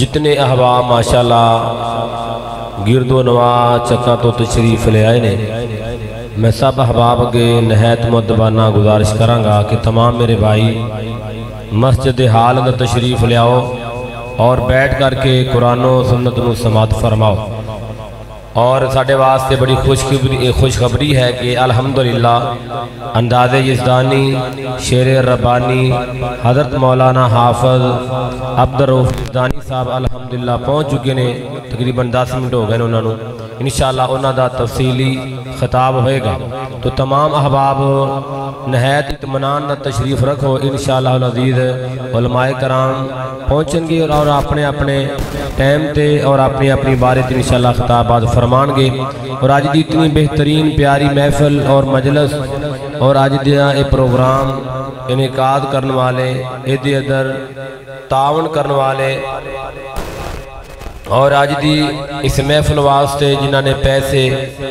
جتنے احباب ماشاءاللہ گرد و نواز چکا تو تشریف لے آئے نے، میں سب احباب کے نہایت مدبانہ گزارش کرانگا کہ تمام میرے بھائی مسجد حال اندر تشریف لے آؤ اور بیٹھ کر کے قرآن و سنت نو سماعت فرماؤ۔ اور ساڑھے واسطے بڑی خوشخبری ہے کہ الحمدللہ انداز یزدانی شیر ربانی حضرت مولانا حافظ عبدالرؤف یزدانی صاحب الحمدللہ پہنچ چکے نے، تقریباً 10 منٹ ہو گئے انہوں نے، انشاءاللہ انہوں دا تفصیلی خطاب ہوئے گا۔ تو تمام احباب نہایت اطمینان نہ تشریف رکھو، انشاءاللہ العزیز علماء کرام پہنچیں گے اور اپنے اپنے ٹائم تے اور اپنی اپنی بارے تے انشاءاللہ خطابات فرمان گے۔ اور آج دی اتنی بہترین پیاری محفل اور مجلس اور آج دیا اے پروگرام انعقاد کرنے والے ایدی ادھر تعاون کرنے والے اور آج دی اس محفل واسطے جنہاں نے پیسے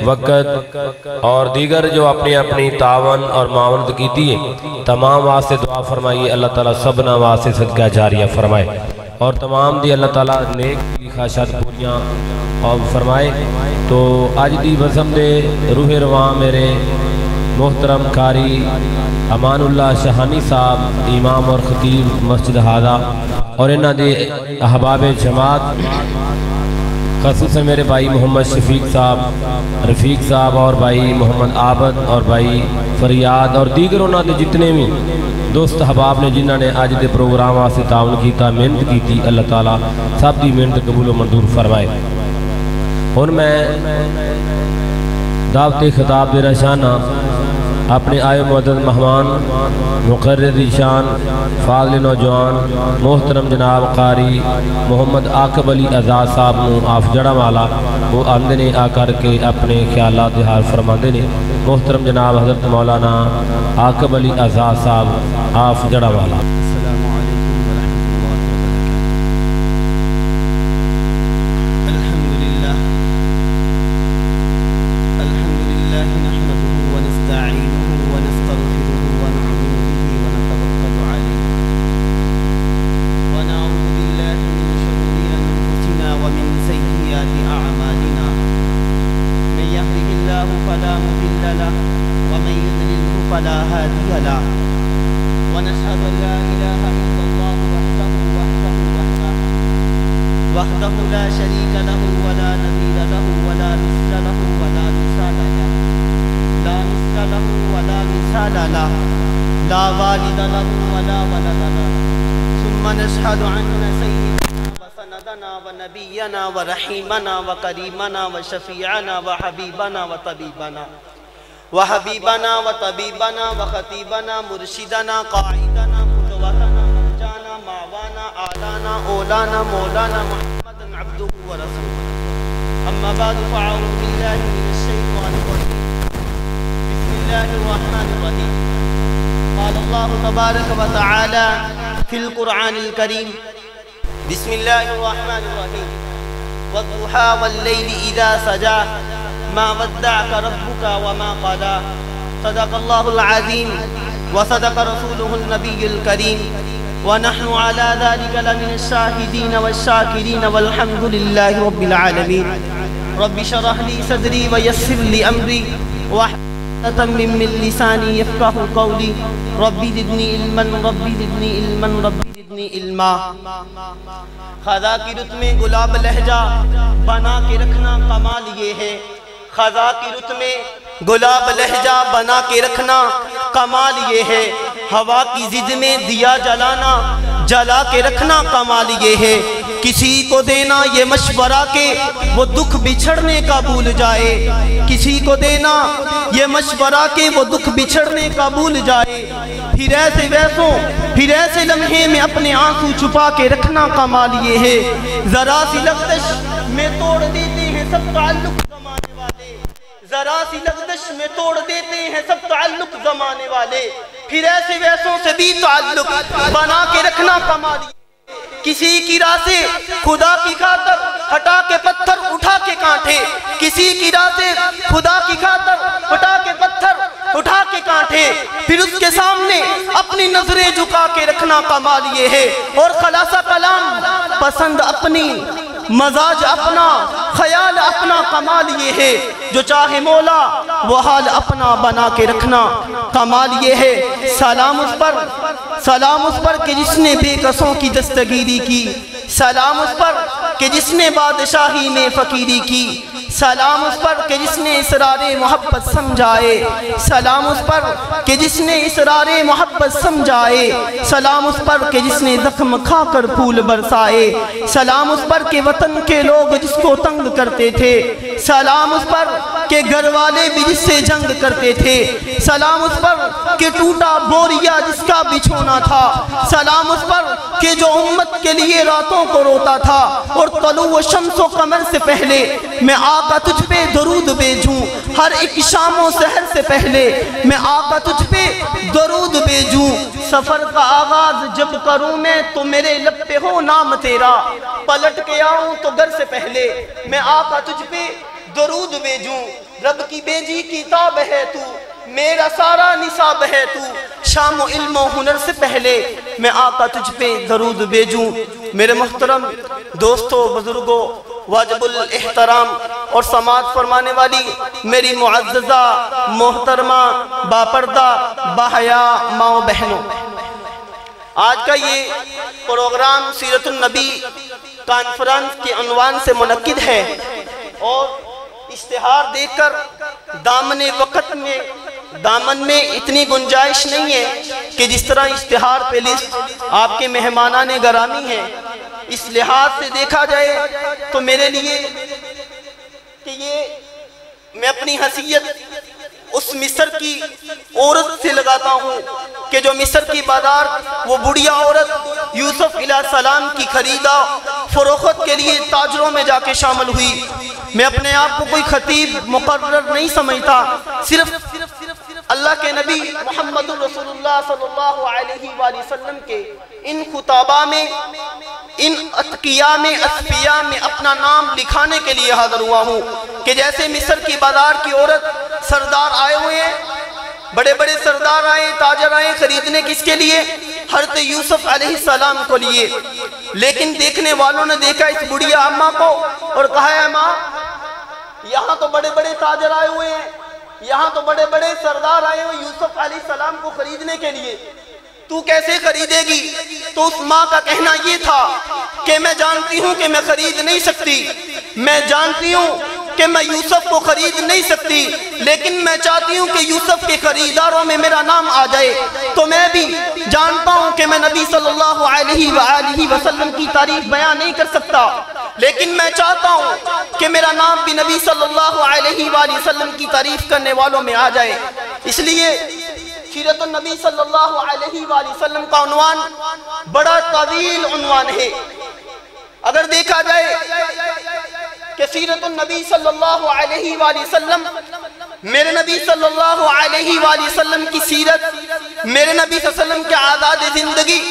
وقت اور دیگر جو اپنی اپنی تعاون اور معاونت کی دیئے، تمام واسطے دعا فرمائیے اللہ تعالیٰ سبنا واسطے صدقہ جاریہ فرمائے اور تمام دی اللہ تعالیٰ نیک کی خواہشات پوریاں اور فرمائے۔ تو آج دی بزم دے روح رواں میرے محترم قاری امان اللہ شہانی صاحب امام اور خطیب مسجد ہادہ اور انہاں دے احباب جماعت خصوصاً میرے بھائی محمد شفیق صاحب، رفیق صاحب اور بھائی محمد عابد اور بھائی فریاد اور دیگر انہاں دے جتنے بھی دوست احباب نے جنہاں نے آج دے پروگرام واسطے تعاون کیتا، محنت کی تھی، اللہ تعالیٰ سب دی محنت قبول و منظور فرمائے۔ اور میں دعوت خطاب دے رشانہ اپنے آئے معدد مہمان مقرر شان فاضل نوجوان محترم جناب قاری محمد عاقب علی اعزاز صاحب نو آف جڑا والا وہ آمدے نے آ کر کے اپنے خیالات دہار فرما دے نے۔ محترم جناب حضرت مولانا عاقب علی اعزاز صاحب آف جڑا والا۔ وحده لا شريك له ولا نظير له ولا مثل له ولا مثال له، لا مثل له ولا مثال له، لا والد له ولا ولد له. ثم نشهد أن سيدنا وسندنا ونبينا ورحيمنا وكريمنا وشفيعنا وحبيبنا وطبيبنا وطبيبنا وخطيبنا مرشدنا قائدنا قدوتنا مرجانا معوانا آلانا اولانا مولانا محمد عبده ورسوله. أما بعد فأعوذ بالله من الشيطان الرجيم. بسم الله الرحمن الرحيم. قال الله تبارك وتعالى في القرآن الكريم: بسم الله الرحمن الرحيم. والضحى والليل إذا سجى ما ودعك ربك وما قلى. صدق الله العظيم وصدق رسوله النبي الكريم، ونحن على ذلك لمن الشاهدين والشاكرين والحمد لله رب العالمين. رب اشرح لي صدري ويسر لي أمري واحلل من لساني يفقهوا قولي. رب زدني علما رب زدني علما رب زدنی علما. خزاں کی رت میں گلاب لہجہ بنا کے رکھنا کمال یہ ہے. خزاں کی رت میں گلاب لہجہ بنا کے رکھنا کمال یہ ہے. ہوا کی زد میں دیا جلا کے رکھنا کمال یہ ہے. کسی کو دینا یہ مشورہ کہ وہ دکھ بچھڑنے کا بھول جائے. کسی کو دینا یہ مشورہ کہ وہ دکھ بچھڑنے کا بھول جائے. پھر ایسے لمحے میں اپنے آنسو چھپا کے رکھنا کمال یہ ہے. ذرا سی لغزش میں توڑ دیتے ہیں سب تعلق زمانے والے. ذرا سی لغزش میں توڑ دیتے ہیں سب تعلق زمانے والے. پھر ایسے ویسوں سے بھی تعلق بنا کے رکھنا کمال یہ ہے. کسی کی راہ سے خدا کی خاطر ہٹا کے پتھر اٹھا کے کانٹے. کسی کی راہ سے خدا کی خاطر ہٹا کے پتھر اٹھا کے کانٹے. پھر اس کے سامنے اپنی نظریں جھکا کے رکھنا کمال یہ ہے، اور خلاصہ کلام پسند اپنی، مزاج اپنا، خیال اپنا، کمال یہ ہے، جو چاہے مولا وہ حال اپنا بنا کے رکھنا کمال یہ ہے۔ سلام اس پر کہ جس نے بے کسوں کی دستگیری کی، سلام اس پر کہ جس نے بادشاہی میں فقیری کی، سلام اس پر کہ جس نے اسرار محبت سمجھائے، سلام اس پر کہ جس نے اسرار محبت سمجھائے، سلام اس پر کہ جس نے زخم کھا کر پھول برسائے، سلام اس پر کہ وطن کے لوگ جس کو تنگ کرتے تھے، سلام اس پر کہ گھر والے بھی جس سے جنگ کرتے تھے، سلام اس پر کہ ٹوٹا بوریا جس کا بچھونا تھا، سلام اس پر کہ جو امت کے لیے راتوں کو روتا تھا، اور طلوع شمس و قمر سے پہلے میں آقا تجھ پہ درود بھیجوں، ہر ایک شام و سحر سے پہلے میں آقا تجھ پہ درود بھیجوں، سفر کا آغاز جب کروں میں تو میرے لب پہ ہو نام تیرا، پلٹ کے آؤں تو گھر سے پہلے میں آقا تجھ پہ درود بھیجوں، رب کی بیجی کتاب ہے تو، میرا سارا نصاب ہے تو، شام و علم و ہنر سے پہلے میں آقا تجھ پہ درود بھیجوں۔ میرے محترم دوستو، بزرگوں، واجب الاحترام اور سماعت فرمانے والی میری معززہ محترمہ باپردہ باحیا ماں و بہنوں، آج کا یہ پروگرام سیرت النبی کانفرنس کے عنوان سے منعقد ہے، اور اشتہار دیکھ کر دامن میں اتنی گنجائش نہیں ہے کہ جس طرح اشتہار پہ لسٹ آپ کے مہمانان گرامی ہیں، اس لحاظ سے دیکھا جائے تو میرے لیے کہ یہ میں اپنی حیثیت اس مصر کی عورت سے لگاتا ہوں کہ جو مصر کی بازار وہ بڑھیا عورت یوسف علیہ السلام کی خریدا فروخت کے لیے تاجروں میں جا کے شامل ہوئی۔ میں اپنے آپ کو کوئی خطیب مقرر نہیں سمجھتا، صرف اللہ کے نبی محمد رسول اللہ صلی اللہ علیہ وآلہ وسلم کے ان خطابہ میں، ان اتقیاء میں، اصفیاء میں اپنا نام لکھانے کے لیے حاضر ہوا ہوں کہ جیسے مصر کی بازار کی عورت سردار آئے ہوئے ہیں، بڑے بڑے سردار آئے، تاجر آئے خریدنے کس کے لیے؟ حضرت یوسف علیہ السلام کو لیے، لیکن دیکھنے والوں نے دیکھا اس بڑھیا اماں کو اور کہا ہے ماں، یہاں تو بڑے بڑے تاجر آئے ہوئے ہیں، یہاں تو بڑے بڑے سردار آئے ہوئے یوسف علیہ السلام کو خریدنے کے لیے، تو کیسے خریدے گی؟ تو اس ماں کا کہنا یہ تھا کہ میں جانتی ہوں کہ میں خرید نہیں سکتی، میں جانتی ہوں کہ میں یوسف کو خرید نہیں سکتی، لیکن میں چاہتی ہوں کہ یوسف کے خریداروں میں میرا نام آ جائے، تو میں بھی جانتا ہوں کہ میں نبی صلی اللہ علیہ وآلہ وسلم کی تعریف بیان نہیں کر سکتا، لیکن میں چاہتا ہوں کہ میرا نام بھی نبی صلی اللہ علیہ وآلہ وسلم کی تعریف کرنے والوں میں آ جائے۔ اس لیے سیرت النبی صلی اللہ علیہ وآلہ وسلم کا عنوان بڑا طویل عنوان ہے۔ اگر دیکھا جائے کہ سیرت النبی صلی اللہ علیہ وآلہ وسلم، میرے نبی صلی اللہ علیہ وآلہ وسلم کی سیرت، میرے نبی صلی اللہ علیہ وسلم کی عادات زندگی،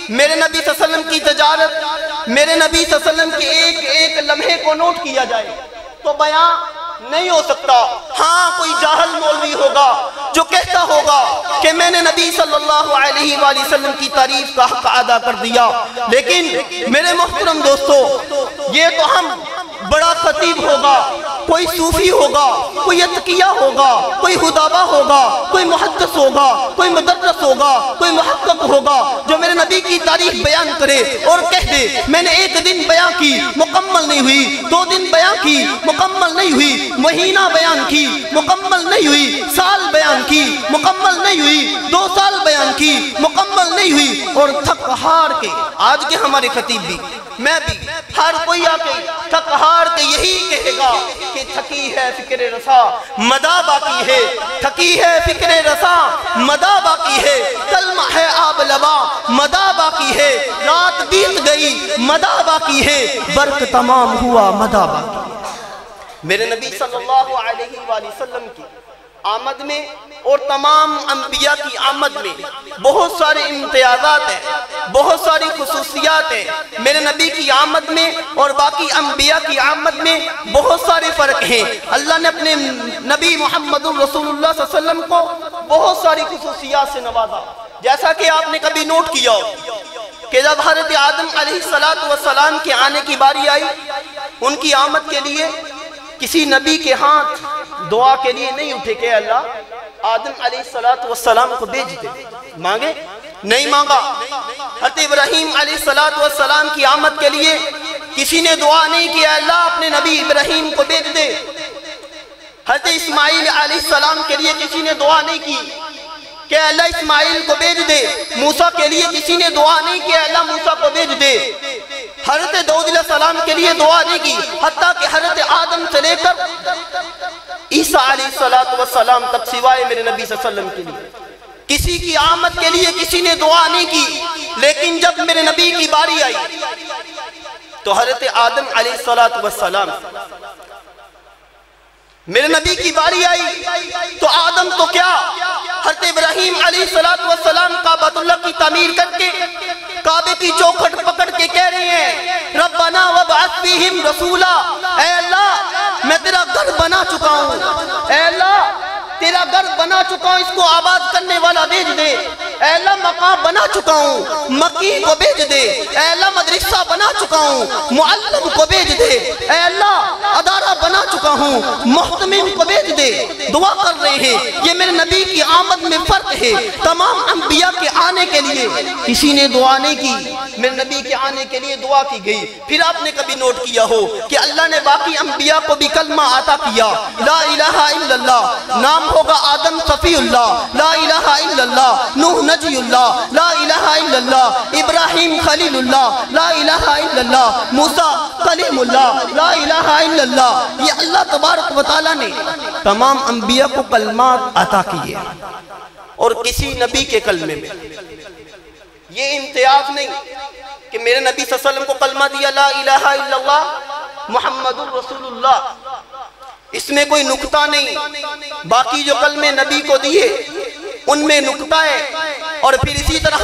میرے نبی صلی اللہ علیہ وسلم کی تجارت، میرے نبی صلی اللہ علیہ وسلم کے ایک ایک لمحے کو نوٹ کیا جائے تو بیان نہیں ہو سکتا۔ ہاں کوئی جاہل مولوی ہوگا جو کہتا ہوگا کہ میں نے نبی صلی اللہ علیہ وآلہ وسلم کی تعریف کا حق ادا کر دیا، لیکن میرے محترم دوستو، یہ تو ہم بڑا خطیب ہوگا، کوئی صوفی ہوگا، کوئی اتقیہ ہوگا، کوئی خطابہ ہوگا، کوئی محدث ہوگا، کوئی مدرس ہوگا، کوئی محقق ہوگا جو میرے نبی کی تعریف بیان کرے اور کہہ دے میں نے ایک دن بیان کی مکمل نہیں ہوئی، 2 دن بیان کی مکمل نہیں ہوئی، مہینہ بیان کی مکمل نہیں ہوئی، سال بیان کی مکمل نہیں ہوئی، 2 سال بیان کی مکمل نہیں ہوئی، اور تھک ہار کے آج کے ہمارے خطیب بھی، میں بھی، ہر کوئی آ کے تھک ہار کے یہی کہے گا کہ تھکی ہے فکر رسا مدہ باقی ہے، تھکی ہے فکر رسا مدہ باقی ہے، کلمہ ہے آب لبا مدہ باقی ہے، رات بیت گئی مدہ باقی ہے، برق تمام ہوا مدہ باقی ہے۔ میرے نبی صلی اللہ علیہ وآلہ وسلم کی آمد میں اور تمام انبیاء کی آمد میں بہت سارے امتیازات ہیں، بہت ساری خصوصیات ہیں۔ میرے نبی کی آمد میں اور باقی انبیاء کی آمد میں بہت سارے فرق ہیں۔ اللہ نے اپنے نبی محمد رسول اللہ صلی اللہ علیہ وسلم کو بہت ساری خصوصیات سے نوازا، جیسا کہ آپ نے کبھی نوٹ کیا ہو کہ جب حضرت آدم علیہ السلام کے آنے کی باری آئی، ان کی آمد کے لیے کسی نبی کے ہاتھ دعا کے لیے نہیں اٹھے کہ اللہ آدم علیہ السلام کو بھیج دے، مانگے نہیں مانگا۔ حضرت ابراہیم علیہ السلام کی آمد کے لیے کسی نے دعا نہیں کیا اللہ اپنے نبی ابراہیم کو بھیج دے۔ حضرت اسماعیل علیہ السلام کے لیے کسی نے دعا نہیں کی کہ اللہ اسماعیل کو بھیج دے۔ موسیٰ کے لیے کسی نے دعا نہیں کی اللہ موسیٰ کو بھیج دے۔ حضرت داؤد علیہ السلام کے لیے دعا نہیں کی، حتیٰ کہ حضرت آدم سے لے کر عیسیٰ علیہ السلام تک سوائے میرے نبی صلی اللہ علیہ وسلم کے لیے کسی کی آمد کے لیے کسی نے دعا نہیں کی۔ لیکن جب میرے نبی کی باری آئی تو حضرت آدم علیہ السلام میرے نبی کی باری آئی تو آدم تو کیا، حضرت ابراہیم علیہ السلام کعبۃ اللہ کی تعمیر کر کے کعبے کی چوکھٹ پکڑ کے کہہ رہے ہیں ربنا وابعث فیہم رسولا، اے اللہ میں تیرا گھر بنا چکا ہوں، اے اللہ تیرا گھر بنا چکا ہوں، اس کو آباد کرنے والا بھیج دے، اے اللہ مقام بنا چکا ہوں مکی کو بھیج دے، اے اللہ مدرسہ بنا چکا ہوں معلم کو بھیج دے، اے اللہ ادارہ بنا چکا ہوں محتمم کو بھیج دے۔ دعا کر رہے ہیں، یہ میرے نبی کی آمد میں فرق ہے۔ تمام انبیاء کے آنے کے لیے کسی نے دعا نہیں کی، میرے نبی کے آنے کے لیے دعا کی گئی۔ پھر آپ نے کبھی نوٹ کیا ہو کہ اللہ نے باقی انبیاء کو بھی کلمہ عطا کیا، لا الہ الا اللہ، نام ہوگا آدم صفی اللہ، لا الہ الا اللہ، نوح نجی اللہ، لا الہ الا اللہ، ابراہیم خلیل اللہ، لا الہ الا اللہ، موسیٰ کلیم اللہ، لا الہ الا اللہ۔ یہ اللہ تبارک و تعالیٰ نے تمام انبیاء کو کلمات عطا کیے، اور کسی نبی کے کلمے میں یہ امتیاز نہیں کہ میرے نبی صلی اللہ علیہ وسلم کو کلمہ دیا لا الہ الا اللہ محمد الرسول اللہ، اس میں کوئی نکتہ نہیں۔ باقی جو کلمے نبی کو دیے ان میں نکتہ ہے، اور پھر اسی طرح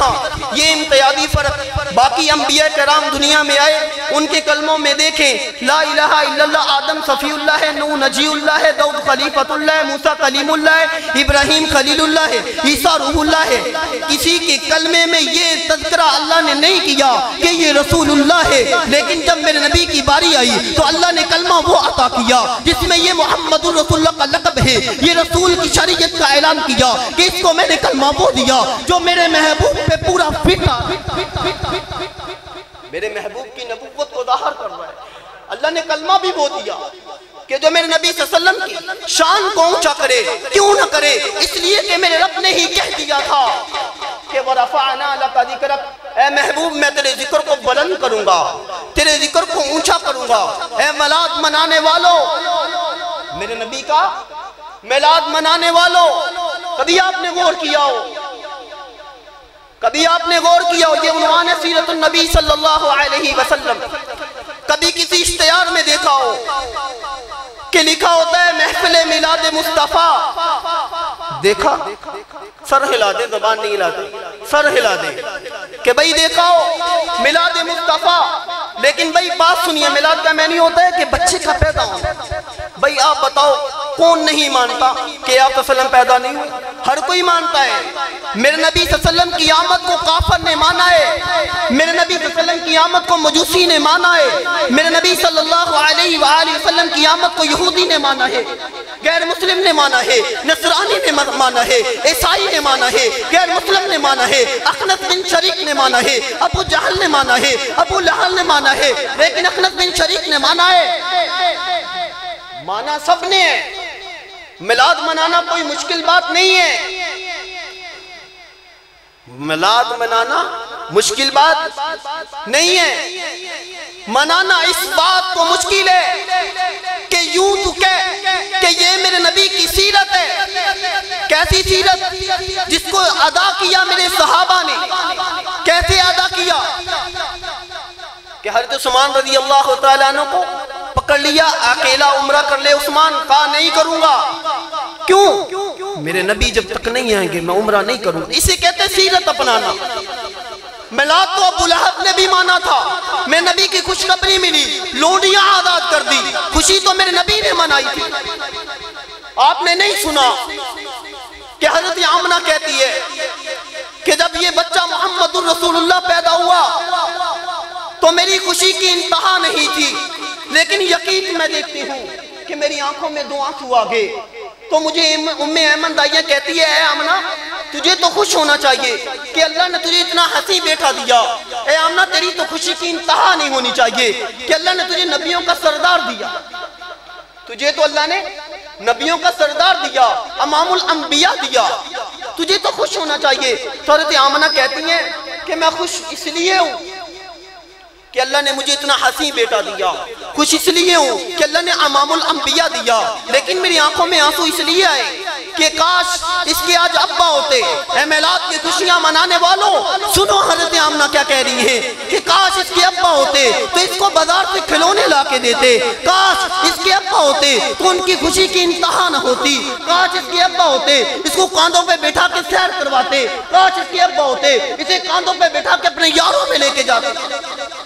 یہ امتیازی فرق باقی انبیاء کرام دنیا میں آئے ان کے کلموں میں دیکھیں لا الہ الا اللہ آدم صفی اللہ ہے، نوح نجی اللہ ہے، داؤد خلیفۃ اللہ ہے، موسیٰ کلیم اللہ ہے، ابراہیم خلیل اللہ ہے، عیسیٰ روح اللہ ہے۔ کسی کے کلمے میں یہ تذکرہ اللہ نے نہیں کیا کہ یہ رسول اللہ ہے، لیکن جب میرے نبی کی باری آئی تو اللہ نے کلمہ وہ عطا کیا جس میں یہ محمد الرسول اللہ کا لقب ہے، یہ رسول کی شریعت کا اعلان کیا کہ اس کو میں نے کلمہ وہ دیا جو میرے محبوب پہ پورا فٹا، میرے محبوب کی نبوت کو ظاہر کر رہا ہے۔ اللہ نے کلمہ بھی وہ دیا کہ جو میرے نبی صلی اللہ علیہ وسلم کی شان کو اونچا کرے، کیوں نہ کرے، اس لیے کہ میرے رب نے ہی کہہ دیا تھا کہ وَرَفَعْنَا لَكَ ذِكْرَكَ، اے محبوب میں تیرے ذکر کو بلند کروں گا، تیرے ذکر کو اونچا کروں گا۔ اے میلاد منانے والوں، میرے نبی کا میلاد منانے والوں، کبھی آپ نے غور کیا ہو، کبھی آپ نے غور کیا ہو، یہ عنوان ہے سیرت النبی صلی اللہ علیہ وسلم، کبھی کسی اشتہار میں دیکھا ہو کہ لکھا ہوتا ہے محفل میلاد مصطفیٰ، دیکھا؟ سر ہلا دے، زبان نہیں ہلاتے، سر ہلا دے کہ بھئی دیکھا ہو میلاد مصطفیٰ، لیکن بھئی بات سنیے، میلاد کا معنی ہوتا ہے کہ بچے کا پیدا ہونا۔ بھئی آپ بتاؤ کون نہیں مانتا کہ آپ صلی اللہ علیہ وسلم پیدا نہیں ہوئے؟ ہر کوئی مانتا ہے۔ میرے نبی صلی اللہ علیہ وسلم کی آمد کو کافر نے مانا ہے، میرے نبی صلی اللہ علیہ وسلم کی آمد کو مجوسی نے مانا ہے، میرے نبی صلی اللہ علیہ وآلہ وسلم کی آمد کو یہودی نے مانا ہے، غیر مسلم نے مانا ہے، نصرانی نے مانا ہے، عیسائی نے مانا ہے، غیر مسلم نے مانا ہے، اخنس بن شریک نے مانا ہے، ابو جہل نے مانا ہے، ابو لہل نے مانا ہے، لیکن اخنس بن شریک نے مانا ہے، مانا سب نے ہے۔ میلاد منانا کوئی مشکل بات نہیں ہے، میلاد منانا مشکل بات نہیں ہے، منانا اس بات کو مشکل ہے کہ یوں تو کہ یہ میرے نبی کی سیرت ہے۔ کیسی سیرت؟ جس کو ادا کیا میرے صحابہ نے، کیسے ادا کیا کہ حضرت عثمان رضی اللہ تعالیٰ عنہ کو پکڑ لیا، اکیلا عمرہ کر لے عثمان، کہا نہیں کروں گا۔ کیوں؟ میرے نبی جب تک نہیں آئیں گے میں عمرہ نہیں کروں گا۔ اسے کہتے سیرت اپنانا۔ میلاد تو ابو لہب نے بھی مانا تھا، میرے نبی کی خوشخبری ملی، لونڈیاں آزاد کر دی، خوشی تو میرے نبی نے منائی تھی۔ آپ نے نہیں سنا کہ حضرت آمنہ کہتی ہے کہ جب یہ بچہ محمد الرسول اللہ پیدا ہوا تو میری خوشی کی انتہا نہیں تھی، لیکن یقین میں دیکھتی ہوں کہ میری آنکھوں میں 2 آنسو آ گئے۔ تو مجھے ام ایمن دائیہ کہتی ہے اے آمنہ تجھے تو خوش ہونا چاہیے کہ اللہ نے تجھے اتنا حسین بیٹا دیا۔ اے آمنہ تیری تو خوشی کی انتہا نہیں ہونی چاہیے کہ اللہ نے تجھے نبیوں کا سردار دیا، تجھے تو اللہ نے نبیوں کا سردار دیا، امام الانبیاء دیا، تجھے تو خوش ہونا چاہیے۔ تو حضرت آمنہ کہتی ہیں کہ میں خوش اس لیے ہوں کہ اللہ نے مجھے اتنا حسین بیٹا دیا، خوش اس لیے ہوں کہ اللہ نے امام الانبیاء دیا، لیکن میری آنکھوں میں آنسو اس لیے آئے کہ کاش اس کے آج ابا ہوتے۔ اے میلاد کی خوشیاں منانے والوں سنو حضرت آمنہ کیا کہہ رہی ہیں کہ کاش اس کے ابا ہوتے تو اس کو بازار سے کھلونے لا کے دیتے، کاش اس کے ابا ہوتے تو ان کی خوشی کی انتہا نہ ہوتی، کاش اس کے ابا ہوتے اس کو کاندھوں پہ بٹھا کے سیر کرواتے، کاش اس کے ابا ہوتے اسے کاندھوں پہ بٹھا کے اپنے یاروں میں لے کے جاتے۔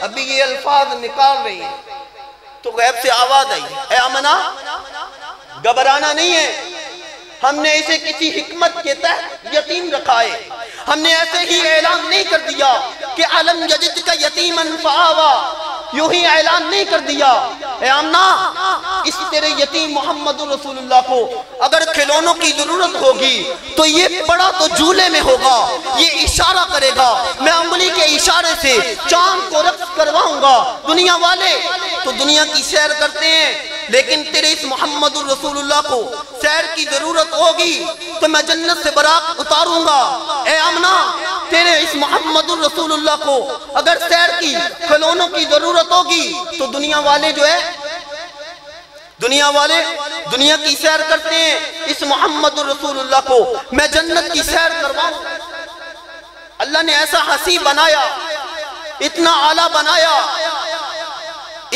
ابھی یہ الفاظ نکال رہی ہیں تو غیب سے آواز آئی، اے آمنہ گھبرانا نہیں ہے، ہم نے اسے کسی حکمت کے تحت یتیم رکھا ہے، ہم نے ایسے ہی اعلان نہیں کر دیا کہ علم یجد کا یتیمن فآوا، یوں ہی اعلان نہیں کر دیا۔ اے آمنہ اس تیرے یتیم محمد رسول اللہ کو اگر کھلونوں کی ضرورت ہوگی تو یہ بڑا تو جھولے میں ہوگا، یہ اشارہ کرے گا، میں انگلی کے اشارے سے چاند کو رقص کرواؤں گا۔ دنیا والے تو دنیا کی سیر کرتے ہیں، لیکن تیرے اس محمد الرسول اللہ کو سیر کی ضرورت ہوگی تو میں جنت سے براق اتاروں گا۔ اے آمنہ تیرے اس محمد الرسول اللہ کو اگر سیر کی کھلونوں کی ضرورت ہوگی تو دنیا والے جو ہے دنیا کی سیر کرتے ہیں، اس محمد الرسول اللہ کو میں جنت کی سیر کرواؤں۔ اللہ نے ایسا حسین بنایا، اتنا اعلیٰ بنایا،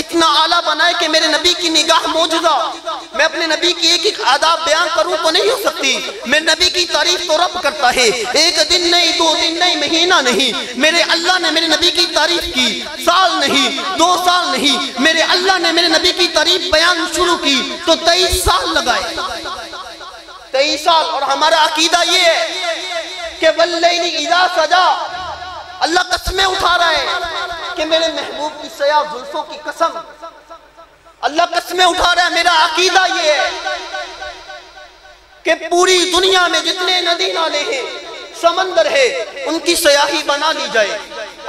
اتنا اعلیٰ بنائے کہ میرے نبی کی نگاہ موجزہ۔ میں اپنے نبی کی ایک ایک آداب بیان کروں تو نہیں ہو سکتی، میرے نبی کی تعریف تو رب کرتا ہے، ایک دن نہیں، 2 دن نہیں، مہینہ نہیں، میرے اللہ نے میرے نبی کی تعریف کی، سال نہیں، 2 سال نہیں، میرے اللہ نے میرے نبی کی تعریف بیان شروع کی تو 23 سال لگائے، 23 سال۔ اور ہمارا عقیدہ یہ ہے کہ واللیل اذا سجا، اللہ قسمیں اٹھا رہا ہے کہ میرے محبوب کی سیاہ زلفوں کی قسم، اللہ قسمیں اٹھا رہا ہے۔ میرا عقیدہ یہ ہے کہ پوری دنیا میں جتنے ندی نالے ہیں، سمندر ہے، ان کی سیاہی بنا لی جائے،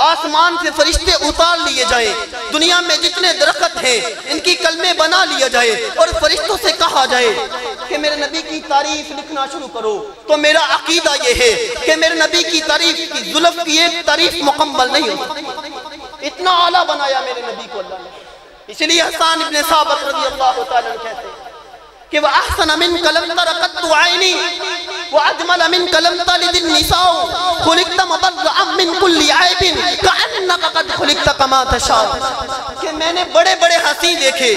آسمان سے فرشتے اتار لیے جائیں، دنیا میں جتنے درخت ہیں ان کی کلمیں بنا لیا جائے اور فرشتوں سے کہا جائے کہ میرے نبی کی تعریف لکھنا شروع کرو، تو میرا عقیدہ یہ ہے کہ میرے نبی کی تعریف کی زلف کی ایک تعریف مکمل نہیں ہو سکتی، اتنا اعلیٰ بنایا میرے نبی کو اللہ نے۔ اس لیے حسان ابن ثابت رضی اللہ تعالیٰ عنہ کہتے ہیں کہ وَأَحْسَنَ مِنْكَ لَمْ تَرَ قَطُّ عَيْنِي وَأَجْمَلَ مِنْكَ لَمْ تَلِدِ النِّسَاءُ خُلِقْتَ مُبَرَّأً مِنْ كُلِّ عَيْبٍ كَأَنَّكَ قَدْ خُلِقْتَ كَمَا تَشَاءُ۔ کہ میں نے بڑے بڑے حسین دیکھے،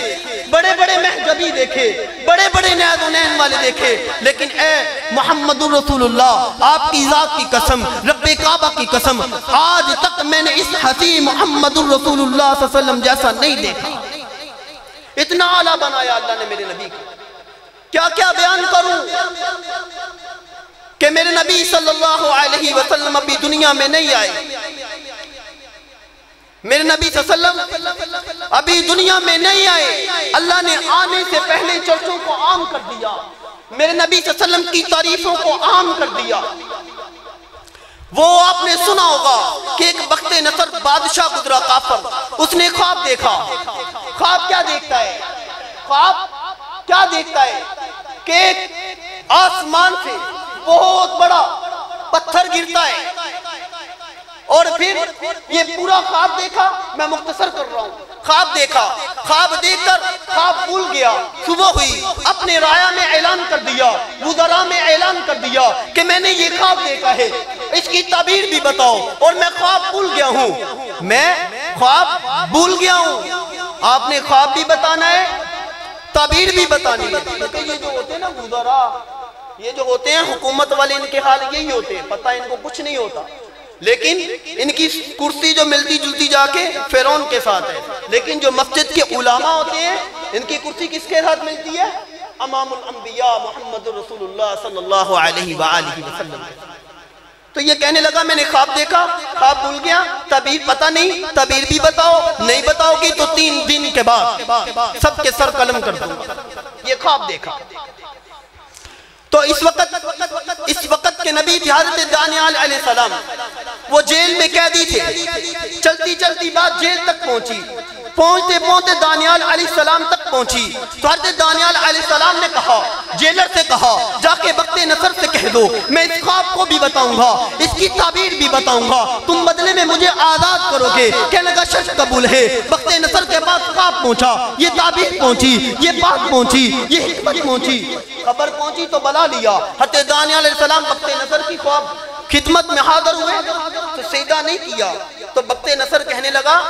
بڑے بڑے محجبی دیکھے، بڑے بڑے نیاز و نین والے دیکھے، لیکن اے محمد الرسول اللہ آپ کی ذات کی قسم، رب کعبہ کی قسم، آج تک میں نے اس حسین محمد الرسول اللہ صلی اللہ علیہ وسلم جیسا نہیں دیکھا۔ اتنا اعلیٰ بنایا اللہ نے میرے نبی کو۔ کیا کیا بیان کروں کہ میرے نبی صلی اللہ علیہ وسلم ابھی دنیا میں نہیں آئے، میرے نبی صلی اللہ علیہ وسلم ابھی دنیا میں نہیں آئے، اللہ نے آنے سے پہلے چرچوں کو عام کر دیا، میرے نبی صلی اللہ علیہ وسلم کی تعریفوں کو عام کر دیا۔ وہ آپ نے سنا ہوگا کہ ایک بخت نصر بادشاہ گزرا کافر، اس نے خواب دیکھا۔ خواب کیا دیکھتا ہے؟ خواب کیا دیکھتا ہے کہ آسمان سے بہت بڑا پتھر گرتا ہے، اور پھر یہ پورا خواب دیکھا، میں مختصر کر رہا ہوں، خواب دیکھا، خواب دیکھ کر خواب بھول گیا، صبح ہوئی اپنے رایا میں اعلان کر دیا، وزراء میں اعلان کر دیا کہ میں نے یہ خواب دیکھا ہے، اس کی تعبیر بھی بتاؤ، اور میں خواب بھول گیا ہوں، میں خواب بھول گیا ہوں۔ آپ نے خواب بھی بتانا ہے، تعبیر بھی بتانی ہے، کیونکہ یہ جو ہوتے ہیں نا وزراء، یہ جو ہوتے ہیں حکومت والے، ان کے حال یہی ہوتے ہیں، پتہ ان کو کچھ نہیں ہوتا، لیکن ان کی کرسی جو ملتی جلتی جا کے فرعون کے ساتھ ہے، لیکن جو مسجد کے علماء ہوتے ہیں ان کی کرسی کس کے ساتھ ملتی ہے؟ امام الانبیاء محمد رسول اللہ صلی اللہ علیہ وآلہ وسلم۔ تو یہ کہنے لگا میں نے خواب دیکھا، خواب بھول گیا، تعبیر پتہ نہیں، تعبیر بھی بتاؤ، نہیں بتاؤ گی تو 3 دن کے بعد سب کے سر قلم کر دوں گا، یہ خواب دیکھا۔ تو اس وقت کے نبی تھے حضرت دانیال علیہ السلام، وہ جیل میں قیدی تھے، چلتی چلتی بات جیل تک پہنچی، پہنچتے پہنچتے دانیال علیہ السلام تک پہنچی، تو حضرت دانیال علیہ السلام نے کہا، جیلر سے کہا، جا کے بخت نصر سے کہہ دو میں اس خواب کو بھی بتاؤں گا، اس کی تعبیر بھی بتاؤں گا، تم بدلے میں مجھے آزاد کرو گے۔ کہنے لگا شرط قبول ہے۔ بخت نصر کے بعد خواب پہنچا، یہ تعبیر پہنچی، یہ بات پہنچی، یہ حکمت پہنچی، خبر پہنچی تو بلا لیا۔ حضرت دانیال علیہ السلام بخت نصر کی خواب خدمت میں حاضر ہوئے تو سجدہ نہیں کیا، تو بخت نصر کہنے لگا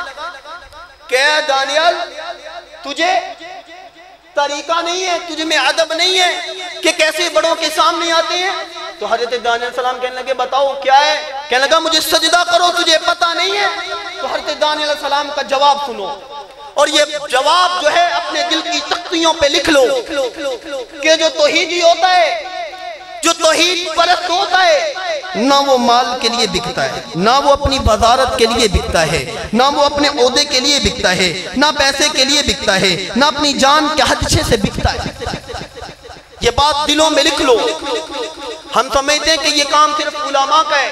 کہ دانیال تجھے طریقہ نہیں ہے، تجھے میں ادب نہیں ہے کہ کیسے بڑوں کے سامنے آتے ہیں؟ تو حضرت دانیال علیہ السلام کہنے لگے بتاؤ کیا ہے؟ کہنے لگا مجھے سجدہ کرو، تجھے پتہ نہیں ہے؟ تو حضرت دانیال علیہ السلام کا جواب سنو، اور یہ جواب جو ہے اپنے دل کی تختیوں پہ لکھ لو کہ جو توحیدی ہوتا ہے، جو توحید پرست ہوتا ہے، نہ وہ مال کے لیے بکتا ہے، نہ وہ اپنی وزارت کے لیے بکتا ہے، نہ وہ اپنے عہدے کے لیے بکتا ہے، نہ پیسے کے لیے بکتا ہے، نہ اپنی جان کے خدشے سے بکتا ہے۔ یہ بات دلوں میں لکھ لو۔ ہم سمجھتے ہیں کہ یہ کام صرف علماء کا ہے،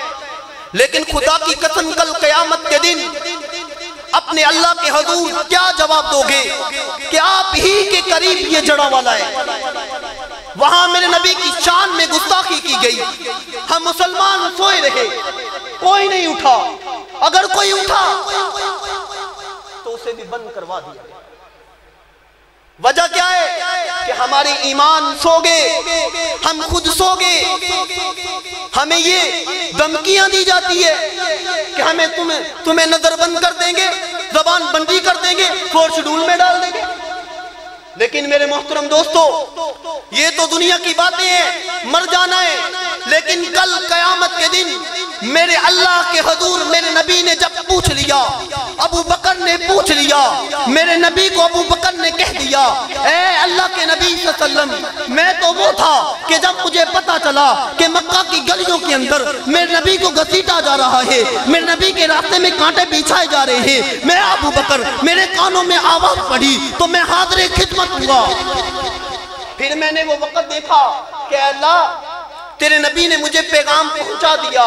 لیکن خدا کی قسم کل قیامت کے دن اپنے اللہ کے حضور کیا جواب دو گے کہ آپ ہی کے قریب یہ جڑا والا ہے۔ وہاں میرے نبی کی شان میں گستاخی کی گئی، ہم مسلمان سوئے رہے، کوئی نہیں اٹھا، اگر کوئی اٹھا تو اسے بھی بند کروا دیا۔ وجہ کیا ہے کہ ہماری ایمان سو گئے، ہم خود سو گئے، ہمیں یہ دھمکیاں دی جاتی ہے کہ ہمیں تمہیں نظر بند کر دیں گے، زبان بندی کر دیں گے، 4 شیڈول میں ڈال دیں گے۔ لیکن میرے محترم دوستو، یہ تو دنیا کی باتیں ہیں، مر جانا ہے، لیکن کل قیامت کے دن میرے اللہ کے حضور میرے نبی نے جب پوچھ لیا، ابو بکر نے پوچھ لیا، میرے نبی کو ابو بکر نے کہہ دیا اے اللہ کے نبی صلی اللہ علیہ وسلم، میں تو وہ تھا کہ جب مجھے پتا چلا کہ مکہ کی گلیوں کے اندر میرے نبی کو گھسیٹا جا رہا ہے، میرے نبی کے راستے میں کانٹے بچھائے جا رہے ہیں، میں ابو بکر میرے کانوں میں آواز پڑی تو میں حاضر خدمت ہوا۔ پھر میں نے وہ وقت دیکھا کہ اللہ تیرے نبی نے مجھے پیغام پہنچا دیا،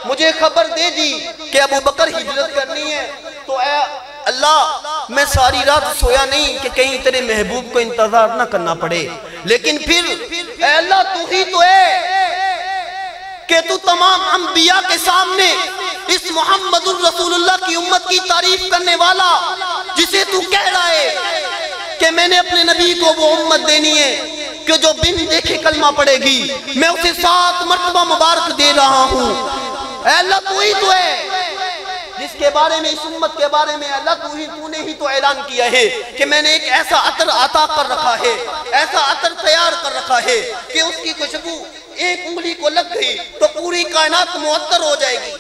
مجھے خبر دے دی کہ ابو بکر ہجرت کرنی ہے، تو اے اللہ میں ساری رات سویا نہیں کہ کہیں تیرے محبوب کو انتظار نہ کرنا پڑے، لیکن پھر اے اللہ تو ہی تو ہے کہ تو تمام انبیاء کے سامنے اس محمد الرسول اللہ کی امت کی تعریف کرنے والا، جسے تو کہہ رہا ہے کہ میں نے اپنے نبی کو وہ امت دینی ہے کہ جو بن دیکھے کلمہ پڑے گی، میں اسے 7 مرتبہ مبارک دے رہا ہوں۔ اے اللہ تو ہی تو ہے جس کے بارے میں، اس امت کے بارے میں اللہ تو نے ہی تو اعلان کیا ہے کہ میں نے ایک ایسا عطر عطا کر رکھا ہے، ایسا عطر تیار کر رکھا ہے کہ اس کی خوشبو ایک انگلی کو لگ گئی تو پوری کائنات معطر ہو جائے گی۔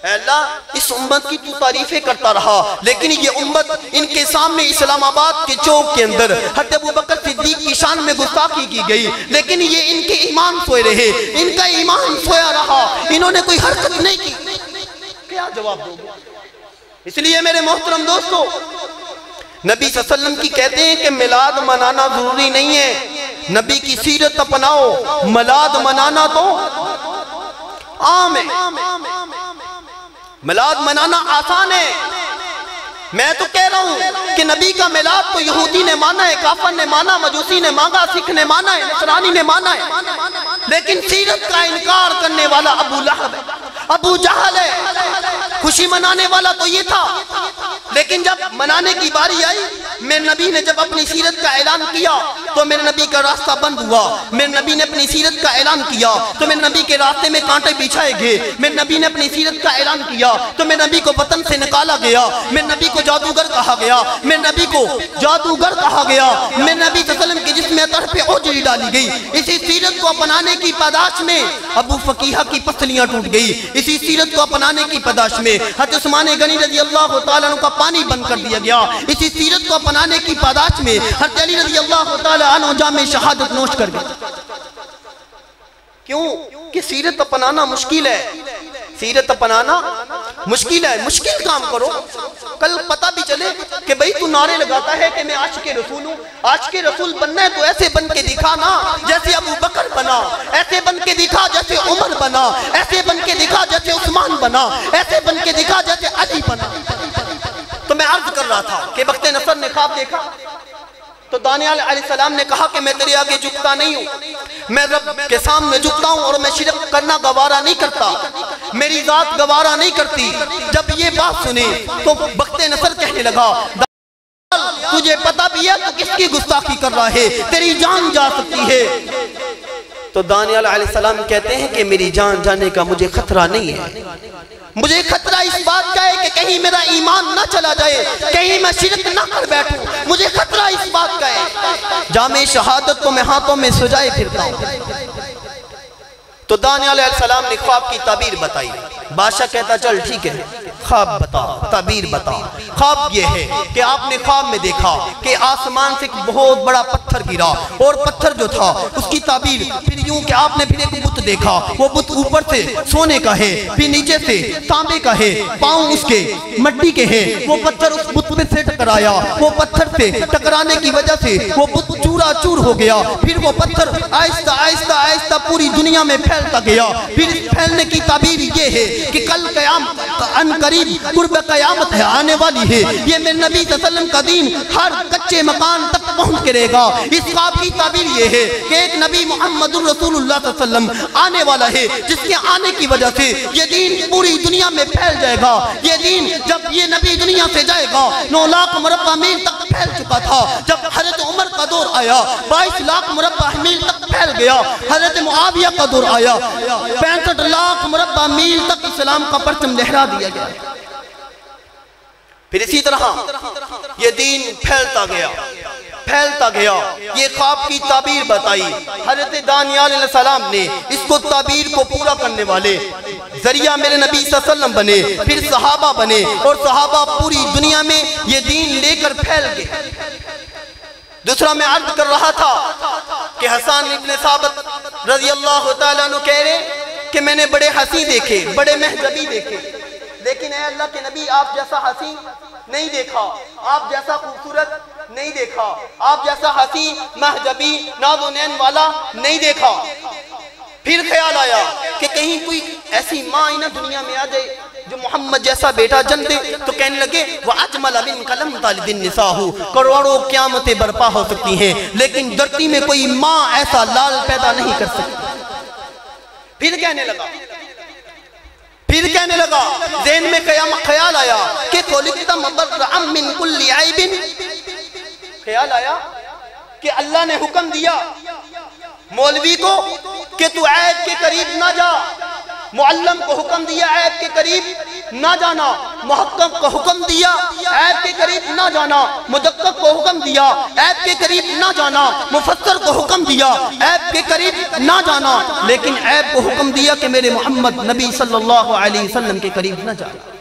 اے اللہ اس امت کی تو تعریفیں کرتا رہا، لیکن یہ امت ان کے سامنے اسلام آباد کے چوک کے اندر حضرت ابو بکر صدیق کی شان میں گستاخی کی گئی، لیکن یہ ان کے ایمان سوئے رہے، ان کا ایمان سویا رہا، انہوں نے کوئی حرکت نہیں کی۔ کیا جواب دو گے؟ اس لیے میرے محترم دوستو، نبی صلی اللہ علیہ وسلم کی کہتے ہیں کہ میلاد منانا ضروری نہیں ہے، نبی کی سیرت اپناؤ، میلاد منانا تو عام ہے، میلاد منانا آسان ہے۔ میں تو کہہ رہا ہوں کہ نبی کا میلاد تو یہودی نے مانا ہے، کافر نے مانا، مجوسی نے مانگا، سکھ نے مانا ہے، نصرانی نے مانا ہے، لیکن سیرت کا انکار کرنے والا ابو لہب ہے، ابو جہل ہے۔ خوشی منانے والا تو یہ تھا، لیکن جب منانے کی باری آئی، میرے نبی نے جب اپنی سیرت کا اعلان کیا تو میرے نبی کا راستہ بند ہوا، میرے نبی نے اپنی سیرت کا اعلان کیا تو میرے نبی کے راستے میں کانٹے بچھائے گئے، میرے نبی نے اپنی سیرت کا اعلان کیا تو میرے نبی کو وطن سے نکالا گیا، میرے نبی کو جادوگر کہا گیا، میرے نبی کو جادوگر کہا گیا، میرے نبی صلی اللہ علیہ وسلم کے جسم اطہر پہ اوجری ڈالی گئی۔ اسی سیرت کو اپنانے کی پاداش میں ابو فقیہ کی پسلیاں ٹوٹ گئی، اسی سیرت کو اپنانے کی پاداش میں حضرت عثمان غنی رضی اللہ تعالیٰ عنہ کا پانی بند کر دیا گیا، اسی سیرت کو اپنانے کی پاداش میں حضرت علی رضی اللہ تعالیٰ عنہ جام شہادت نوش کر گئے۔ کیوں کہ سیرت اپنانا مشکل ہے، سیرت اپنانا مشکل ہے، مشکل کام کرو، کل پتہ بھی چلے کہ بھئی تو نعرے لگاتا ہے کہ میں عاشق رسول ہوں، عاشق رسول بننا ہے تو ایسے بن کے دکھا نا جیسے ابو بکر بنا، ایسے بن کے دکھا جیسے عمر بنا، ایسے بن کے دکھا جیسے عثمان بنا، ایسے بن کے دکھا جیسے علی بنا۔ تو میں عرض کر رہا تھا کہ بخت نصر نے خواب دیکھا تو دانیال علیہ السلام نے کہا کہ میں تیرے آگے جھکتا نہیں ہوں، میں رب کے سامنے جھکتا ہوں اور میں شرک کرنا گوارا نہیں کرتا، میری ذات گوارا نہیں کرتی۔ جب یہ بات سنے تو بخت نصر کہنے لگا تجھے پتہ بھی ہے تو کس کی گستاخی کر رہا ہے، تیری جان جا سکتی ہے۔ تو دانیال علیہ السلام کہتے ہیں کہ میری جان جانے کا مجھے خطرہ نہیں ہے، مجھے خطرہ اس بات کا ہے کہ کہیں میرا ایمان نہ چلا جائے، کہیں میں شرک نہ کر بیٹھوں، مجھے خطرہ اس بات کا ہے۔ جامِ شہادت کو میں ہاتھوں میں سجائے پھرتا ہوں۔ تو دانیال علیہ السلام نے خواب کی تعبیر بتائی، بادشاہ کہتا چل ٹھیک ہے خواب بتا، تعبیر بتا۔ خواب یہ ہے کہ آپ نے خواب میں دیکھا کہ آسمان سے ایک بہت بڑا پتھر گرا، اور پتھر جو تھا اس کی تعبیر پھر یوں کہ آپ نے پھر ایک بت دیکھا، وہ بت اوپر سے سونے کا ہے، پھر نیچے سے تانبے کا ہے، پاؤں اس کے مٹی کے ہیں، وہ پتھر اس بت میں سے ٹکرایا، وہ پتھر سے ٹکرانے کی وجہ سے وہ بت چورا چور ہو گیا، پھر وہ پتھر آہستہ آہستہ آہستہ پوری دنیا میں پھیلتا گیا۔ پھر اس پھیلنے کی تعبیر یہ ہے کہ کل قیامت ان قریب قرب قیامت ہے آنے والی ہے، یہ میرے نبی صلی اللہ علیہ وسلم کا دین ہر کچے مکان تک پہنچ کے رہے گا۔ اس خواب کی تعبیر یہ ہے کہ ایک نبی محمد رسول اللہ صلی اللہ علیہ وسلم آنے والا ہے، جس کے آنے کی وجہ سے یہ دین پوری دنیا میں پھیل جائے گا۔ یہ دین جب یہ نبی دنیا سے جائے گا 9 لاکھ مربع میل تک پھیل چکا تھا، جب حضرت عمر کا دور آیا 22 لاکھ مربع میل تک پھیل گیا، حضرت معاویہ کا دور آیا 65 لاکھ مربع میل تک اسلام کا پرچم لہرا دیا گیا۔ پھر اسی طرح یہ دین پھیلتا گیا، پھیلتا گیا۔ یہ خواب کی تعبیر بتائی حضرت دانیال علیہ السلام نے، اس کو تعبیر کو پورا کرنے والے ذریعہ میرے نبی صلی اللہ علیہ وسلم بنے، پھر صحابہ بنے، اور صحابہ پوری دنیا میں یہ دین لے کر پھیل گئے۔ دوسرا میں عرض کر رہا تھا کہ حسان ابن ثابت رضی اللہ تعالیٰ عنہ کہہ رہے کہ میں نے بڑے حسین دیکھے، بڑے مہذبی دیکھے، لیکن اے اللہ کے نبی آپ جیسا حسین نہیں دیکھا، آپ جیسا خوبصورت نہیں دیکھا، آپ جیسا حسین مہذبی ناز و نین والا نہیں دیکھا۔ پھر خیال آیا کہ کہیں کوئی ایسی ماں ہی نہ دنیا میں آ جائے جو محمد جیسا بیٹا جن دے، تو کہنے لگے وَأَجْمَلَ مِنْكَ لَمْ تَلِدِ النِّسَاءُ، کروڑوں قیامتیں برپا ہو سکتی ہیں لیکن دھرتی میں کوئی ماں ایسا لال پیدا نہیں کر سکتی۔ پھر کہنے لگا ذہن میں خیال آیا کہ خُلِقْتَ مُبَرَّأً مِّن كُلِّ عَيْبٍ، خیال آیا کہ اللہ نے حکم دیا مولوی کو کہ تو عیب کے قریب نہ جا، معلم کو حکم دیا عیب کے قریب نہ جانا، محقق کو حکم دیا عیب کے قریب نہ جانا، مدقق کو حکم دیا عیب کے قریب نہ جانا، مفسر کو حکم دیا عیب کے قریب نہ جانا، لیکن عیب کو حکم دیا کہ میرے محمد نبی صلی اللہ علیہ وسلم کے قریب نہ جانا۔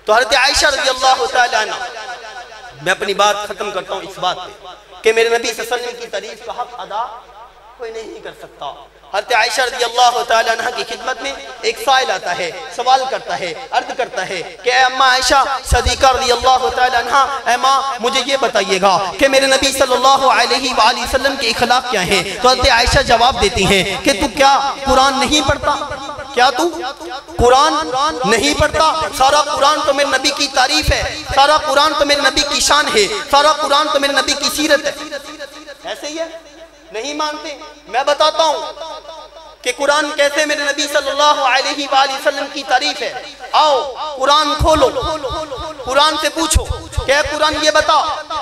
تو حضرت عائشہ رضی اللہ تعالیٰ عنہ، میں اپنی بات ختم کرتا ہوں اس بات پہ کہ میرے نبی صلی اللہ علیہ وسلم کی تعریف کا حق ادا کوئی نہیں کر سکتا۔ حضرت عائشہ رضی اللہ تعالیٰ عنہ کی خدمت میں ایک سائل آتا ہے، سوال کرتا ہے، عرض کرتا ہے کہ اے اماں عائشہ صدیقہ رضی اللہ تعالیٰ عنہ، اے ماں مجھے یہ بتائیے گا کہ میرے نبی صلی اللہ علیہ وآلہ وسلم کے اخلاق کیا ہیں؟ تو حضرت عائشہ جواب دیتی ہیں کہ تو کیا قرآن نہیں پڑھتا؟ کیا تو قرآن نہیں پڑھتا؟ سارا قرآن تو میرے نبی کی تعریف ہے، سارا قرآن تو میرے نبی کی شان ہے، سارا قرآن تو میرے نبی کی سیرت ہے۔ ایسے ہی ہے؟ نہیں مانتے؟ میں بتاتا ہوں کہ قرآن کیسے میرے نبی صلی اللہ علیہ وآلہ وسلم کی تعریف ہے۔ آؤ قرآن کھولو، قرآن سے پوچھو کہ اے قرآن یہ بتا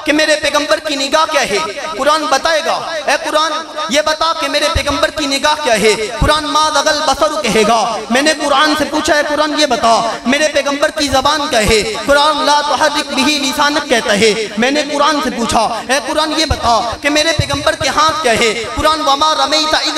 کہ میرے پیغمبر کی نگاہ کیا ہے؟ قرآن بتائے گا اے قرآن یہ بتا کہ میرے پیغمبر کی نگاہ کیا ہے؟ قرآن ما ذغل بصر کہے گا۔ میں نے قرآن سے پوچھا ہے قرآن یہ بتا میرے پیغمبر کی زبان کیا ہے؟ قرآن لا تحرک بہ لسانک کہتا ہے۔ میں نے قرآن سے پوچھا اے قرآن یہ بتا کہ میرے پیغمبر کے ہاتھ کیا ہے؟ قرآن وما رمیت اذ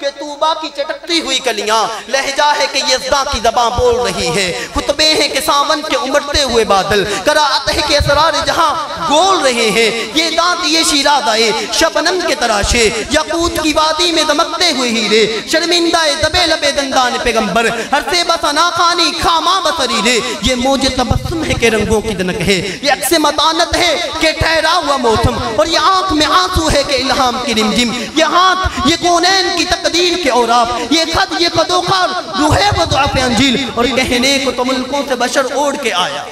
کہ طوبہ کی چٹکتی ہوئی کلیاں، لہجہ ہے کہ یزداں کی زباں بول رہی ہے، خطبے ہیں کہ ساون کے امڑتے ہوئے بادل، قرائت ہے کہ اسرار جہاں گول رہے ہیں، یہ دانت یہ شیراد آئے شبنم کے تراشے، یاقوت کی وادی میں دمکتے ہوئے ہیرے، شرمندہ دبے لبے دندان پیغمبر، ہر سے بس ناخانی کھاما بسری رے، یہ موج تبسم ہے کہ رنگوں کی دنک ہے، یہ عکس متانت ہے کہ ٹھہرا ہوا موسم، اور یہ آنکھ میں آنسو ہے کہ الہام کی رمجم، یہ ہاتھ یہ کونین کی تقدیر کے اوراف، یہ خط یہ قدوخار روح وضعف انجیل، اور کہنے کو تو ملکوں سے بشر اوڑ کے آیا،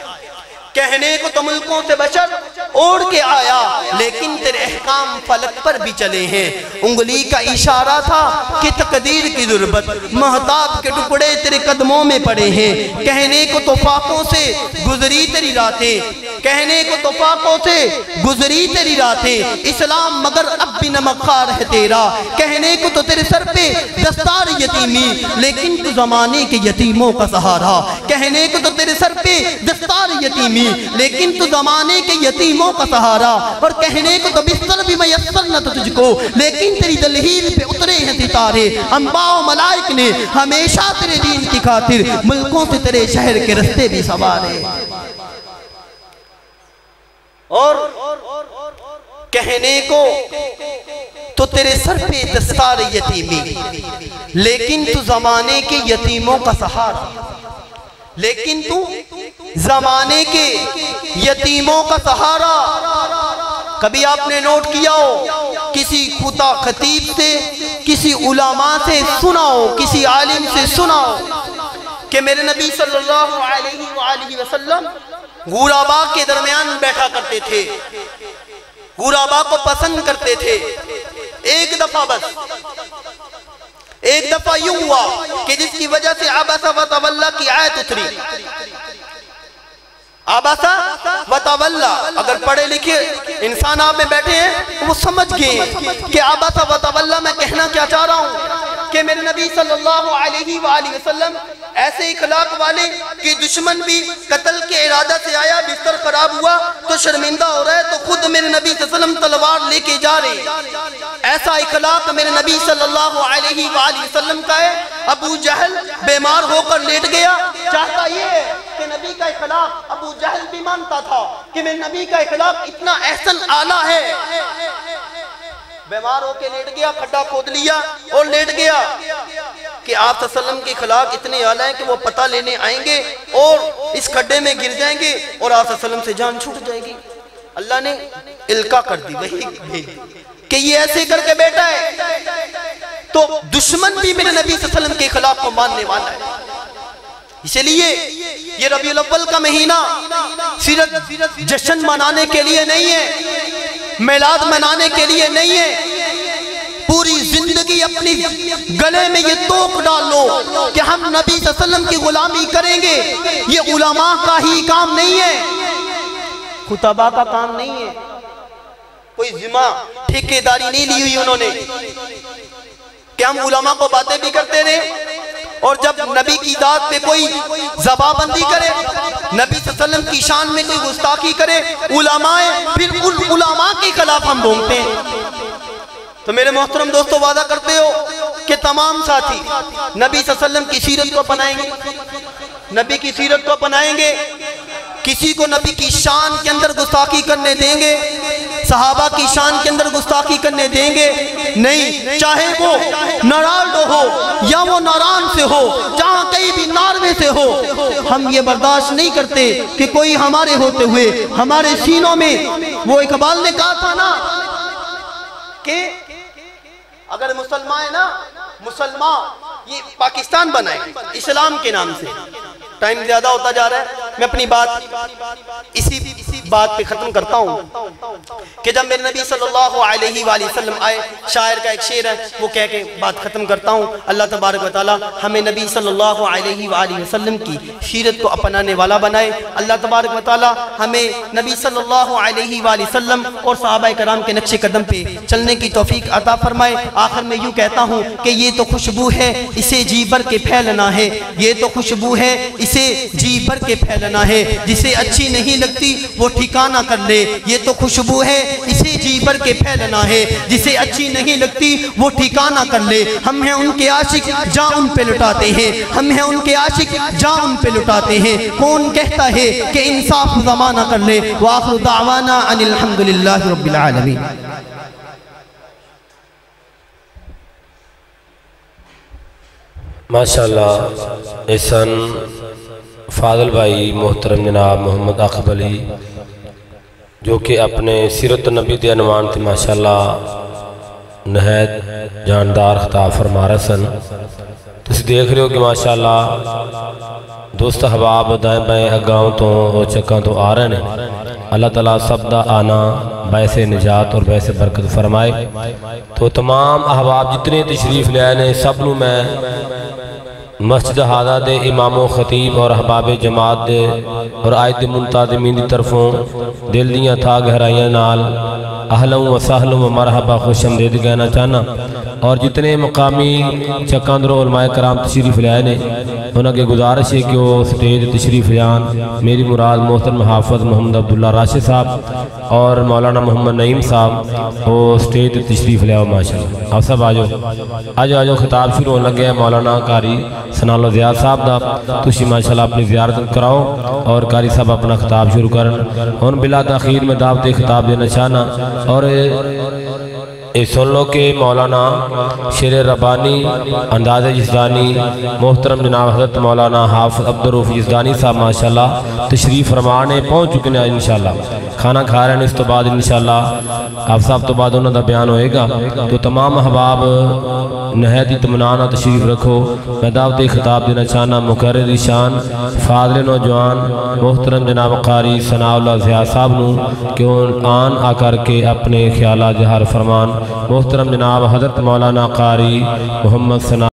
کہنے کو تو ملکوں سے بشر اوڑ کے آیا، لیکن تیرے احکام فلک پر بھی چلے ہیں، انگلی کا اشارہ تھا کہ تقدیر کی ضربت، مہتاب کے ٹکڑے تیرے قدموں میں پڑے ہیں، کہنے کو تو فاقوں سے گزری تیری راتیں، کہنے کو تو فاقوں سے گزری تیری راتیں، اسلام مگر اب بھی نمکھار ہے تیرا، کہنے کو تو تیرے سر پہ دستار یتیمی، لیکن تو زمانے کے یتیموں کا سہارا، کہنے کو تو تیرے سر پہ دستار یتیمی، لیکن تو زمانے کے یتیموں کا سہارا، اور کہنے کو تو بستر بھی میسر نہ تجھ کو، لیکن تیری دلہیل پہ اترے ہیں ستارے، انبیاء و ملائک نے ہمیشہ تیرے دین کی خاطر ملکوں سے تیرے شہر کے رستے بھی سوارے، اور کہنے کو تو تیرے سر پہ دستار یتیمی، لیکن تو زمانے کے یتیموں کا سہارا، لیکن تو زمانے کے یتیموں کا سہارا۔ کبھی آپ نے نوٹ کیا ہو کسی خطا خطیب سے، کسی علماء سے سنا ہو، کسی عالم سے سنا ہو کہ میرے نبی صلی اللہ علیہ وآلہ وسلم غرباء کے درمیان بیٹھا کرتے تھے، غرباء کو پسند کرتے تھے، ایک دفعہ بس، ایک دفعہ یوں ہوا کہ جس کی وجہ سے عبسہ وتولی کی آیت اتری۔ عبسہ وتولی، اگر پڑھے لکھے انسان آپ میں بیٹھے ہیں وہ سمجھ گئے کہ عبسہ وتولی میں کہنا کیا چاہ رہا ہوں کہ میرے نبی صلی اللہ علیہ وآلہ وسلم ایسے اخلاق والے کہ دشمن بھی قتل کے ارادہ سے آیا، بستر خراب ہوا تو شرمندہ ہو رہا ہے تو خود میرے نبی صلی اللہ علیہ وسلم تلوار لے کے جا رہے ہیں، ایسا اخلاق میرے نبی صلی اللہ علیہ وآلہ وسلم کا ہے۔ ابو جہل بیمار ہو کر لیٹ گیا، چاہتا یہ ہے کہ نبی کا اخلاق، ابو جہل بھی مانتا تھا کہ میرے نبی کا اخلاق اتنا احسن اعلیٰ ہے، بیمار ہو کے لیٹ گیا، کھڈا کھود لیا اور لیٹ گیا کہ آپ صلی اللہ علیہ وسلم کے اخلاق اتنے اعلیٰ ہیں کہ وہ پتہ لینے آئیں گے اور اس کھڈے میں گر جائیں گے اور آپ صلی اللہ علیہ وسلم سے جان چھوٹ جائے گی۔ اللہ نے القا کر دی، وہی بھیج دی کہ یہ ایسے کر کے بیٹا ہے، تو دشمن بھی میرے نبی صلی اللہ علیہ وسلم کے اخلاق کو ماننے والا ہے۔ اسی لیے یہ ربیع الاول کا مہینہ صرف جشن منانے کے لیے نہیں ہے، میلاد منانے کے لیے نہیں ہے، پوری زندگی اپنی گلے میں یہ توق ڈال لو کہ ہم نبی صلی اللہ علیہ وسلم کی غلامی کریں گے۔ یہ علماء کا ہی کام نہیں ہے، خطباء کا کام نہیں ہے، کوئی ذمہ ٹھیکیداری نہیں لی ہوئی انہوں نے کہ ہم علماء کو باتیں بھی کرتے رہے، اور جب نبی کی ذات پہ کوئی زباں بندی کرے، نبی صلی اللہ علیہ وسلم کی شان میں کوئی گستاخی کرے، علماء پھر ان علماء کے خلاف ہم بولتے ہیں۔ تو میرے محترم دوستو، وعدہ کرتے ہو کہ تمام ساتھی نبی صلی اللہ علیہ وسلم کی سیرت کو اپنائیں گے، نبی کی سیرت کو اپنائیں گے، کسی کو نبی کی شان کے اندر گستاخی کرنے دیں گے، صحابہ کی شان کے اندر گستاخی کرنے دیں گے نہیں، چاہے وہ نارالڈو ہو یا وہ ناران سے ہو، جہاں کہیں بھی ناروے سے ہو، ہم یہ برداشت نہیں کرتے کہ کوئی ہمارے ہوتے ہوئے ہمارے سینوں میں، وہ اقبال نے کہا تھا نا کہ اگر مسلمان ہے نا، مسلمان یہ پاکستان بنائے اسلام کے نام سے۔ ٹائم زیادہ ہوتا جا رہا ہے، میں اپنی بات اسی بات پہ ختم کرتا ہوں کہ جب میرے نبی صلی اللہ علیہ وآلہ وسلم آئے، شاعر کا ایک شعر ہے وہ کہہ کے بات ختم کرتا ہوں، اللہ تبارک و تعالی ہمیں نبی صلی اللہ علیہ وآلہ وسلم کی سیرت کو اپنانے والا بنائے، اللہ تبارک و تعالی ہمیں نبی صلی اللہ علیہ وآلہ وسلم اور صحابہ کرام کے نقش قدم پہ چلنے کی توفیق عطا فرمائے۔ آخر میں یوں کہتا ہوں کہ یہ تو خوشبو ہے، اسے جی بھر کے پھیلنا ہے، یہ تو خوشبو ہے، اسے جی بھر کے پھیلنا پھیلنا ہے، جسے اچھی نہیں لگتی وہ ٹھکانہ کر لے، یہ تو خوشبو ہے اسے جی بھر کے پھیلنا ہے، جسے اچھی نہیں لگتی وہ ٹھکانہ کر لے۔ ہم ہیں ان کے عاشق جاں ان پہ لٹاتے ہیں، ہم ہیں ان کے عاشق جاں ان پہ لٹاتے ہیں، کون کہتا ہے کہ انصاف زمانہ کر لے؟ وآخر دعوانا ان الحمدللہ رب العالمین۔ ماشاءاللہ احسن فاضل بھائی محترم جناب محمد اقبالی جو کہ اپنے سیرت نبی دے عنوان تے ماشاءاللہ نہایت جاندار خطاب فرما رہے سن۔ تسی دیکھ رہے ہو کہ ماشاءاللہ دوست احباب دائیں بائیں اگاؤں تو اور چکاں تو آ رہے ہیں۔ اللہ تعالیٰ سب دا آنا باعث نجات اور باعث برکت فرمائے۔ تو تمام احباب جتنے تشریف لے آئے ہیں سب نو میں مسجد ہادہ دے امام و خطیب اور احباب جماعت دے اور آیت منتظمین دی طرفوں دل دیاں تھا گہرائیاں نال اہلوں و سہلوں و مرحبا خوش آمدید کہنا چاہنا، اور جتنے مقامی چکاندرو علماء کرام تشریف لے آئے نے انہوں کے گزارش ہے کہ وہ سٹیج تشریف لیان میری مراد محترم حافظ محمد عبداللہ راشد صاحب اور مولانا محمد نعیم صاحب وہ سٹیج تشریف لے آؤ ماشاءاللہ۔ آپ سب آجو خطاب شروع ہونے لگے ہیں مولانا قاری سنالو زیاد صاحب دا، تشی ماشاءاللہ اپنی زیارت کراؤ اور قاری صاحب اپنا خطاب شروع کرن۔ ان بلا تاخیر میں دعوت خطاب دینا چاہنا اور سن لو کہ مولانا شیر ربانی انداز یزدانی محترم جناب حضرت مولانا حافظ عبدالرؤوف یزدانی صاحب ماشاءاللہ تشریف فرمانے پہنچ چکے ہیں انشاءاللہ، کھانا کھا رہے ہیں۔ اس تو بعد انشاءاللہ آپ صاحب تو بعد انہوں دا بیان ہوئے گا، تو تمام احباب نہایت اطمینان تشریف رکھو۔ میں دعوت خطاب دینا چاہنا مقرر شان فاضل نوجوان محترم جناب قاری ثناء اللہ زیاد صاحب نو کہ ان آن آ کر کے اپنے خیالات ظاہر فرمان۔ محترم جناب حضرت مولانا قاری محمد ثناء